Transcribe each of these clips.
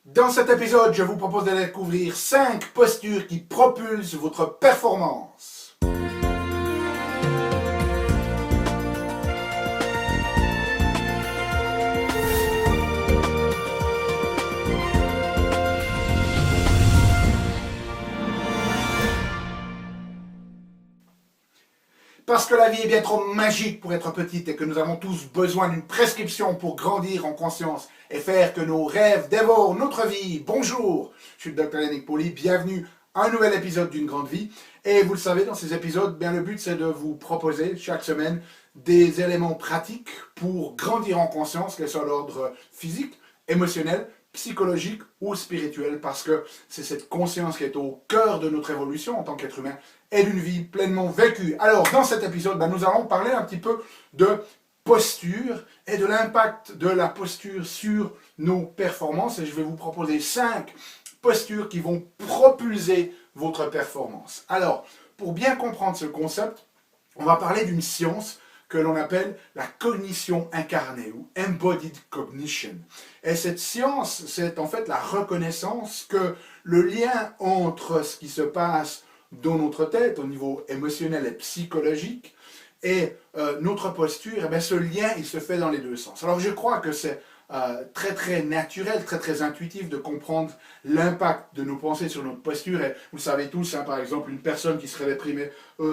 Dans cet épisode, je vous propose de découvrir 5 postures qui propulsent votre performance. Parce que la vie est bien trop magique pour être petite et que nous avons tous besoin d'une prescription pour grandir en conscience et faire que nos rêves dévorent notre vie. Bonjour, je suis le Dr Yannick Pauly, bienvenue à un nouvel épisode d'une grande vie. Et vous le savez, dans ces épisodes, bien, le but c'est de vous proposer chaque semaine des éléments pratiques pour grandir en conscience, qu'elle soit l'ordre physique, émotionnel, psychologique ou spirituel, parce que c'est cette conscience qui est au cœur de notre évolution en tant qu'être humain et d'une vie pleinement vécue. Alors, dans cet épisode, nous allons parler un petit peu de posture et de l'impact de la posture sur nos performances. Et je vais vous proposer 5 postures qui vont propulser votre performance. Alors, pour bien comprendre ce concept, on va parler d'une science que l'on appelle la cognition incarnée ou embodied cognition. Et cette science, c'est en fait la reconnaissance que le lien entre ce qui se passe dans notre tête au niveau émotionnel et psychologique et notre posture, ce lien il se fait dans les deux sens. Alors je crois que c'est très naturel, très intuitif de comprendre l'impact de nos pensées sur notre posture. Et vous le savez tous, par exemple, une personne qui serait déprimée,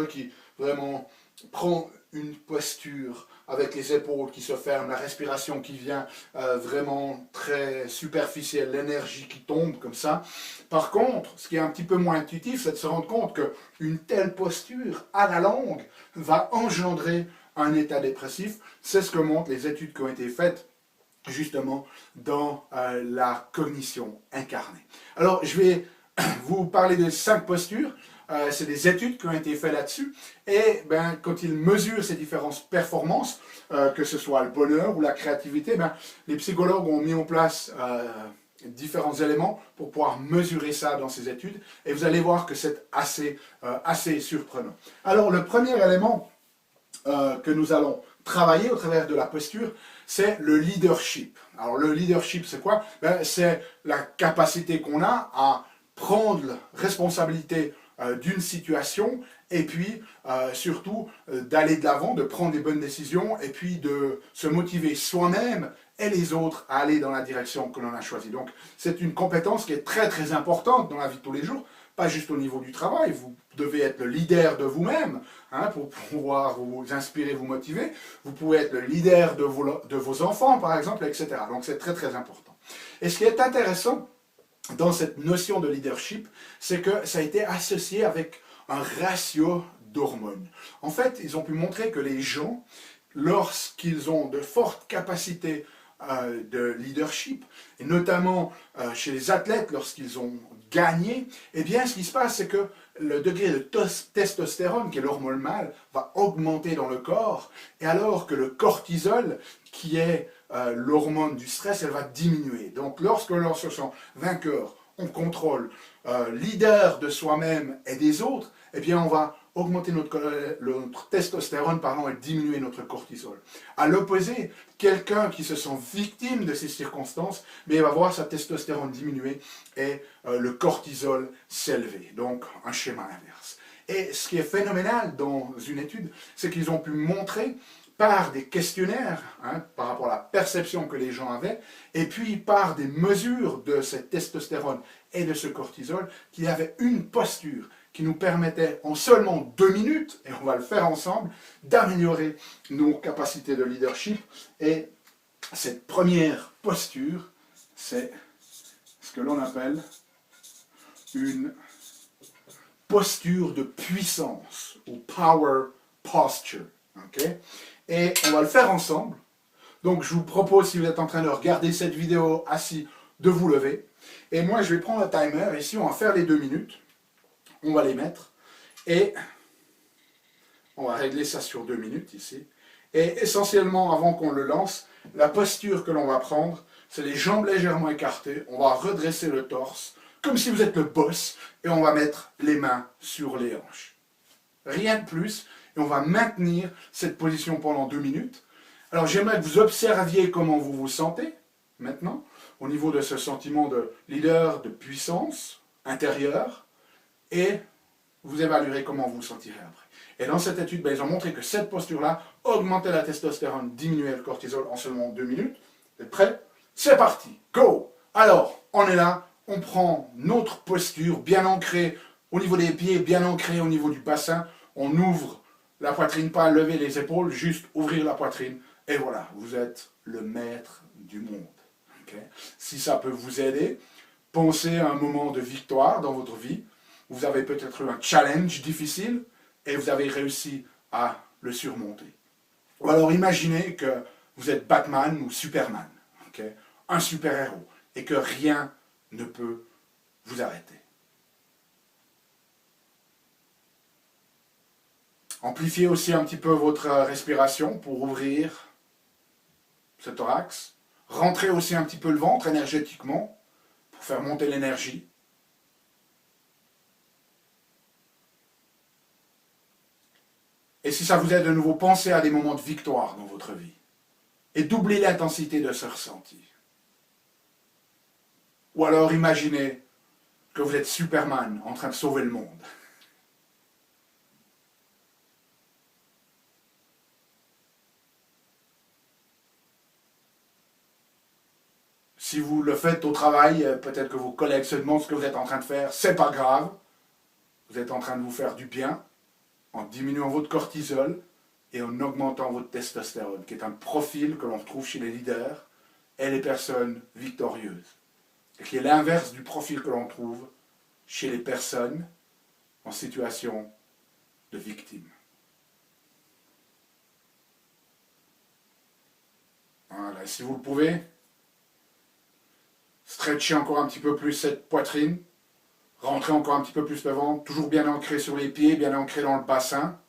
qui vraiment prend une posture avec les épaules qui se ferment, la respiration qui vient vraiment très superficielle, l'énergie qui tombe comme ça. Par contre, ce qui est un petit peu moins intuitif, c'est de se rendre compte qu'une telle posture, à la longue, va engendrer un état dépressif. C'est ce que montrent les études qui ont été faites justement dans la cognition incarnée. Alors, je vais vous parler de 5 postures. C'est des études qui ont été faites là-dessus. Et quand ils mesurent ces différentes performances, que ce soit le bonheur ou la créativité, les psychologues ont mis en place différents éléments pour pouvoir mesurer ça dans ces études. Et vous allez voir que c'est assez surprenant. Alors, le premier élément que nous allons travailler au travers de la posture, c'est le leadership. Alors, le leadership, c'est quoi? C'est la capacité qu'on a à prendre responsabilité d'une situation et puis surtout d'aller de l'avant, de prendre des bonnes décisions et puis de se motiver soi-même et les autres à aller dans la direction que l'on a choisie. Donc c'est une compétence qui est très importante dans la vie de tous les jours, pas juste au niveau du travail. Vous devez être le leader de vous-même pour pouvoir vous inspirer, vous motiver. Vous pouvez être le leader de vos enfants par exemple, etc. Donc c'est très important. Et ce qui est intéressant dans cette notion de leadership, c'est que ça a été associé avec un ratio d'hormones. En fait, ils ont pu montrer que les gens, lorsqu'ils ont de fortes capacités de leadership, et notamment chez les athlètes, lorsqu'ils ont gagné, eh bien, ce qui se passe, c'est que le degré de testostérone, qui est l'hormone mâle, va augmenter dans le corps, et alors que le cortisol, qui est l'hormone du stress, elle va diminuer. Donc lorsque l'on se sent vainqueur, on contrôle, leader de soi-même et des autres, eh bien on va augmenter notre testostérone et diminuer notre cortisol. À l'opposé, quelqu'un qui se sent victime de ces circonstances, il va voir sa testostérone diminuer et le cortisol s'élever. Donc un schéma inverse. Et ce qui est phénoménal dans une étude, c'est qu'ils ont pu montrer par des questionnaires, par rapport à la perception que les gens avaient, et puis par des mesures de cette testostérone et de ce cortisol, qu'il y avait une posture qui nous permettait en seulement 2 minutes, et on va le faire ensemble, d'améliorer nos capacités de leadership. Et cette première posture, c'est ce que l'on appelle une posture de puissance, ou power posture. Okay? Et on va le faire ensemble. Donc je vous propose, si vous êtes en train de regarder cette vidéo assis, de vous lever. Et moi je vais prendre un timer, ici on va faire les 2 minutes. On va les mettre. Et on va régler ça sur 2 minutes ici. Et essentiellement, avant qu'on le lance, la posture que l'on va prendre, c'est les jambes légèrement écartées. On va redresser le torse, comme si vous êtes le boss. Et on va mettre les mains sur les hanches. Rien de plus. Et on va maintenir cette position pendant 2 minutes. Alors j'aimerais que vous observiez comment vous vous sentez, maintenant. au niveau de ce sentiment de leader, de puissance intérieure, et vous évaluerez comment vous vous sentirez après. Et dans cette étude, ils ont montré que cette posture-là augmentait la testostérone, diminuait le cortisol en seulement 2 minutes. Vous êtes prêts? C'est parti, go! Alors, on est là, on prend notre posture bien ancrée au niveau des pieds, bien ancrée au niveau du bassin. On ouvre la poitrine, pas lever les épaules, juste ouvrir la poitrine. Et voilà, vous êtes le maître du monde. Okay? Si ça peut vous aider, pensez à un moment de victoire dans votre vie. Vous avez peut-être eu un challenge difficile et vous avez réussi à le surmonter. Ou alors imaginez que vous êtes Batman ou Superman, okay? Un super-héros, et que rien ne peut vous arrêter. Amplifiez aussi un petit peu votre respiration pour ouvrir ce thorax. Rentrez aussi un petit peu le ventre énergétiquement pour faire monter l'énergie. Et si ça vous aide de nouveau, pensez à des moments de victoire dans votre vie. Et doublez l'intensité de ce ressenti. Ou alors imaginez que vous êtes Superman en train de sauver le monde. Si vous le faites au travail, peut-être que vos collègues se demandent ce que vous êtes en train de faire. C'est pas grave. Vous êtes en train de vous faire du bien en diminuant votre cortisol et en augmentant votre testostérone, qui est un profil que l'on retrouve chez les leaders et les personnes victorieuses, et qui est l'inverse du profil que l'on trouve chez les personnes en situation de victime. Voilà, si vous le pouvez, stretchez encore un petit peu plus cette poitrine, rentrez encore un petit peu plus le ventre, toujours bien ancré sur les pieds, bien ancré dans le bassin.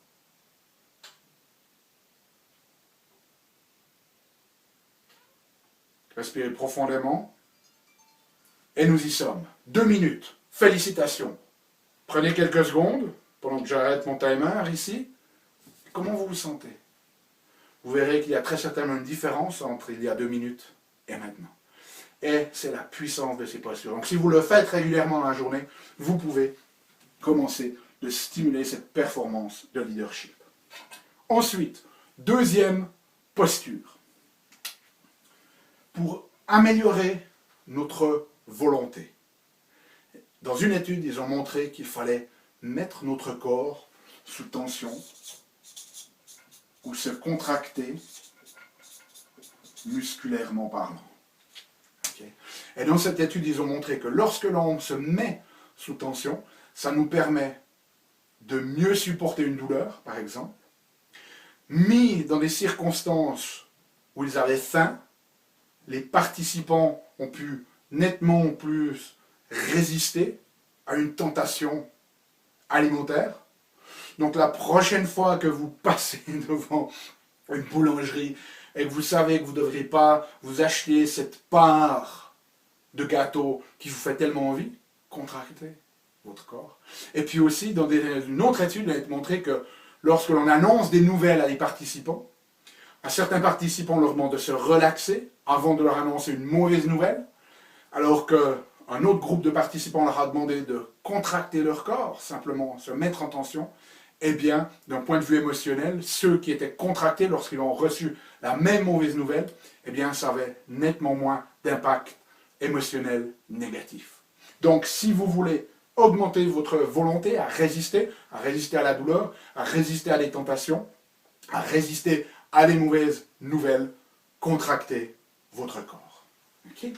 Respirez profondément. Et nous y sommes. 2 minutes. Félicitations. Prenez quelques secondes, pendant que j'arrête mon timer ici. Comment vous vous sentez? Vous verrez qu'il y a très certainement une différence entre il y a 2 minutes et maintenant. Et c'est la puissance de ces postures. Donc si vous le faites régulièrement dans la journée, vous pouvez commencer de stimuler cette performance de leadership. Ensuite, deuxième posture. Pour améliorer notre volonté. Dans une étude, ils ont montré qu'il fallait mettre notre corps sous tension ou se contracter musculairement parlant. Okay. Et dans cette étude, ils ont montré que lorsque l'on se met sous tension, ça nous permet de mieux supporter une douleur, par exemple. Mis dans des circonstances où ils avaient faim, les participants ont pu nettement plus résister à une tentation alimentaire. Donc la prochaine fois que vous passez devant une boulangerie et que vous savez que vous ne devriez pas vous acheter cette part de gâteau qui vous fait tellement envie, contractez votre corps. Et puis aussi, dans une autre étude, il a été montré que lorsque l'on annonce des nouvelles à des participants, à certains participants, on leur demande de se relaxer avant de leur annoncer une mauvaise nouvelle, alors qu'un autre groupe de participants leur a demandé de contracter leur corps, simplement se mettre en tension. Eh bien, d'un point de vue émotionnel, ceux qui étaient contractés lorsqu'ils ont reçu la même mauvaise nouvelle, eh bien, ça avait nettement moins d'impact émotionnel négatif. Donc, si vous voulez augmenter votre volonté à résister à la douleur, à résister à des tentations, à résister à des mauvaises nouvelles, contractez votre corps. Okay?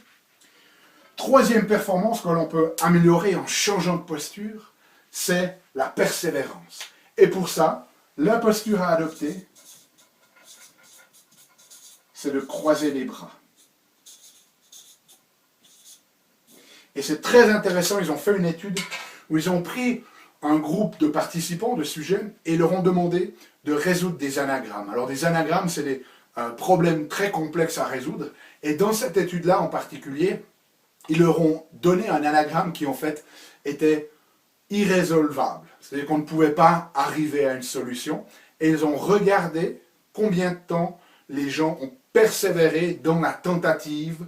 Troisième performance que l'on peut améliorer en changeant de posture, c'est la persévérance. Et pour ça, la posture à adopter, c'est de croiser les bras. Et c'est très intéressant, ils ont fait une étude où ils ont pris un groupe de participants, de sujets, et leur ont demandé de résoudre des anagrammes. Alors des anagrammes, c'est des problèmes très complexes à résoudre. Et dans cette étude-là en particulier, ils leur ont donné un anagramme qui en fait était irrésolvable. C'est-à-dire qu'on ne pouvait pas arriver à une solution. Et ils ont regardé combien de temps les gens ont persévéré dans la tentative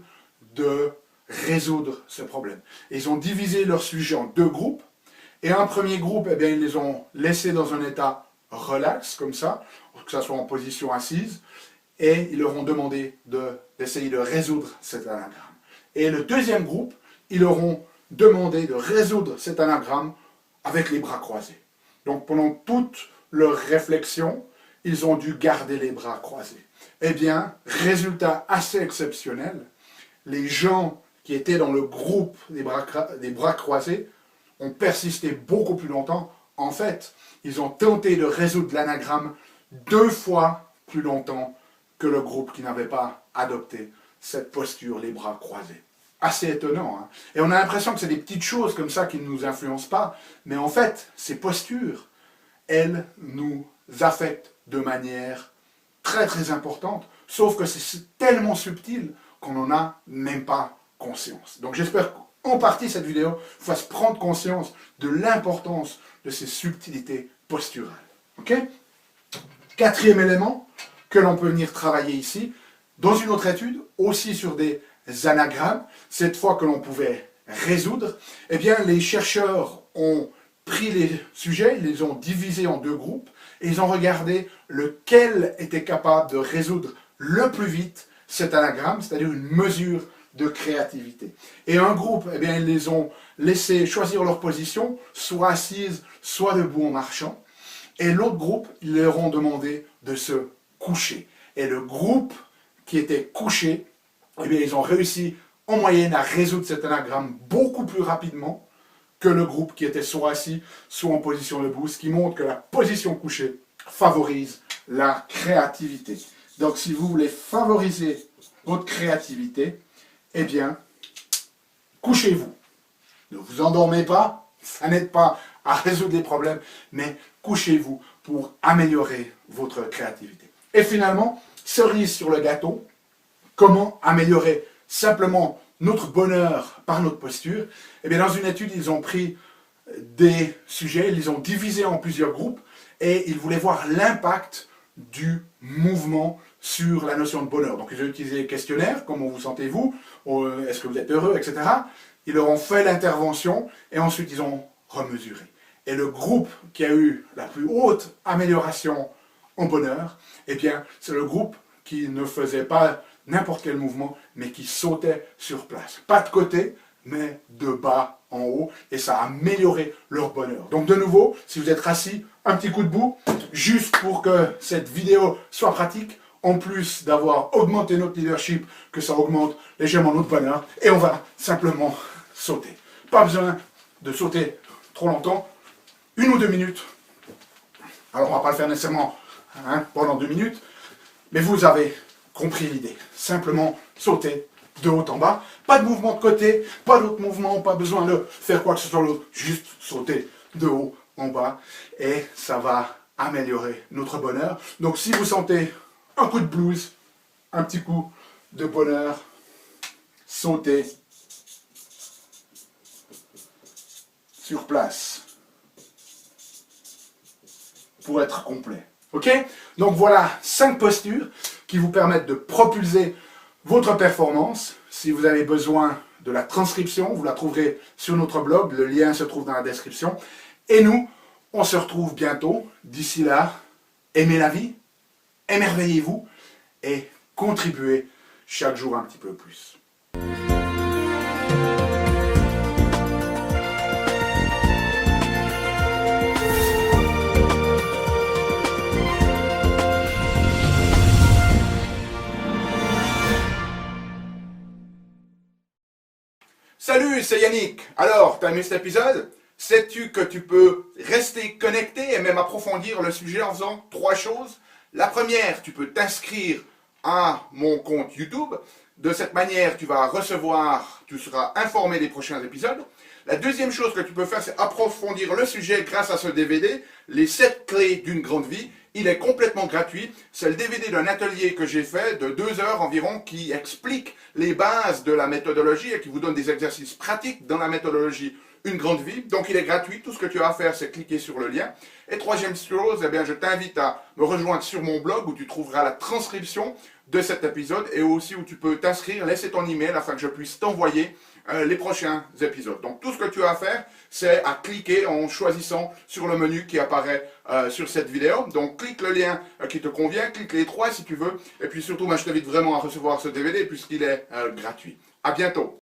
de résoudre ce problème. Ils ont divisé leur sujet en deux groupes, et un premier groupe, eh bien, ils les ont laissés dans un état relax, comme ça, que ce soit en position assise, et ils leur ont demandé d'essayer de résoudre cet anagramme. Et le deuxième groupe, ils leur ont demandé de résoudre cet anagramme avec les bras croisés. Donc pendant toute leur réflexion, ils ont dû garder les bras croisés. Eh bien, résultat assez exceptionnel, les gens qui étaient dans le groupe des bras croisés ont persisté beaucoup plus longtemps. En fait, ils ont tenté de résoudre l'anagramme 2 fois plus longtemps que le groupe qui n'avait pas adopté cette posture, les bras croisés. Assez étonnant, hein? Et on a l'impression que c'est des petites choses comme ça qui ne nous influencent pas, mais en fait, ces postures, elles nous affectent de manière très très importante, sauf que c'est tellement subtil qu'on n'en a même pas conscience. Donc j'espère qu'en partie cette vidéo vous fasse prendre conscience de l'importance de ces subtilités posturales. Ok? Quatrième élément que l'on peut venir travailler ici, dans une autre étude, aussi sur des anagrammes, cette fois que l'on pouvait résoudre, eh bien les chercheurs ont pris les sujets, ils les ont divisés en deux groupes, et ils ont regardé lequel était capable de résoudre le plus vite cet anagramme, c'est-à-dire une mesure de créativité. Et un groupe, eh bien, ils les ont laissés choisir leur position, soit assise, soit debout en marchant. Et l'autre groupe, ils leur ont demandé de se coucher. Et le groupe qui était couché, eh bien, ils ont réussi en moyenne à résoudre cet anagramme beaucoup plus rapidement que le groupe qui était soit assis, soit en position debout, ce qui montre que la position couchée favorise la créativité. Donc si vous voulez favoriser votre créativité, eh bien, couchez-vous. Ne vous endormez pas, ça n'aide pas à résoudre les problèmes, mais couchez-vous pour améliorer votre créativité. Et finalement, cerise sur le gâteau, comment améliorer simplement notre bonheur par notre posture? Eh bien, dans une étude, ils ont pris des sujets, ils les ont divisés en plusieurs groupes, et ils voulaient voir l'impact du mouvement sur la notion de bonheur. Donc ils ont utilisé des questionnaires, comment vous sentez-vous, est-ce que vous êtes heureux, etc. Ils leur ont fait l'intervention, et ensuite ils ont remesuré. Et le groupe qui a eu la plus haute amélioration en bonheur, eh bien, c'est le groupe qui ne faisait pas n'importe quel mouvement, mais qui sautait sur place. Pas de côté, mais de bas en haut, et ça a amélioré leur bonheur. Donc de nouveau, si vous êtes assis, un petit coup de bout, juste pour que cette vidéo soit pratique, en plus d'avoir augmenté notre leadership, que ça augmente légèrement notre bonheur, et on va simplement sauter. Pas besoin de sauter trop longtemps, 1 ou 2 minutes. Alors on ne va pas le faire nécessairement pendant 2 minutes, mais vous avez compris l'idée. Simplement sauter de haut en bas. Pas de mouvement de côté, pas d'autre mouvement, pas besoin de faire quoi que ce soit d'autre. Juste sauter de haut en bas. Et ça va améliorer notre bonheur. Donc si vous sentez un coup de blues, un petit coup de bonheur, sautez sur place pour être complet. Ok? Donc voilà 5 postures qui vous permettent de propulser votre performance. Si vous avez besoin de la transcription, vous la trouverez sur notre blog, le lien se trouve dans la description. Et nous, on se retrouve bientôt. D'ici là, aimez la vie, émerveillez-vous et contribuez chaque jour un petit peu plus. Salut, c'est Yannick. Alors, t'as aimé cet épisode? Sais-tu que tu peux rester connecté et même approfondir le sujet en faisant 3 choses? La première, tu peux t'inscrire à mon compte YouTube. De cette manière, tu seras informé des prochains épisodes. La deuxième chose que tu peux faire, c'est approfondir le sujet grâce à ce DVD, les 7 clés d'une grande vie. Il est complètement gratuit. C'est le DVD d'un atelier que j'ai fait de 2 heures environ qui explique les bases de la méthodologie et qui vous donne des exercices pratiques dans la méthodologie Une grande vie. Donc il est gratuit. Tout ce que tu as à faire, c'est cliquer sur le lien. Et troisième chose, eh bien, je t'invite à me rejoindre sur mon blog où tu trouveras la transcription de cet épisode et aussi où tu peux t'inscrire, laisser ton email afin que je puisse t'envoyer les prochains épisodes. Donc tout ce que tu as à faire, c'est à cliquer en choisissant sur le menu qui apparaît sur cette vidéo. Donc clique le lien qui te convient, clique les trois si tu veux. Et puis surtout, moi, je t'invite vraiment à recevoir ce DVD puisqu'il est gratuit. À bientôt.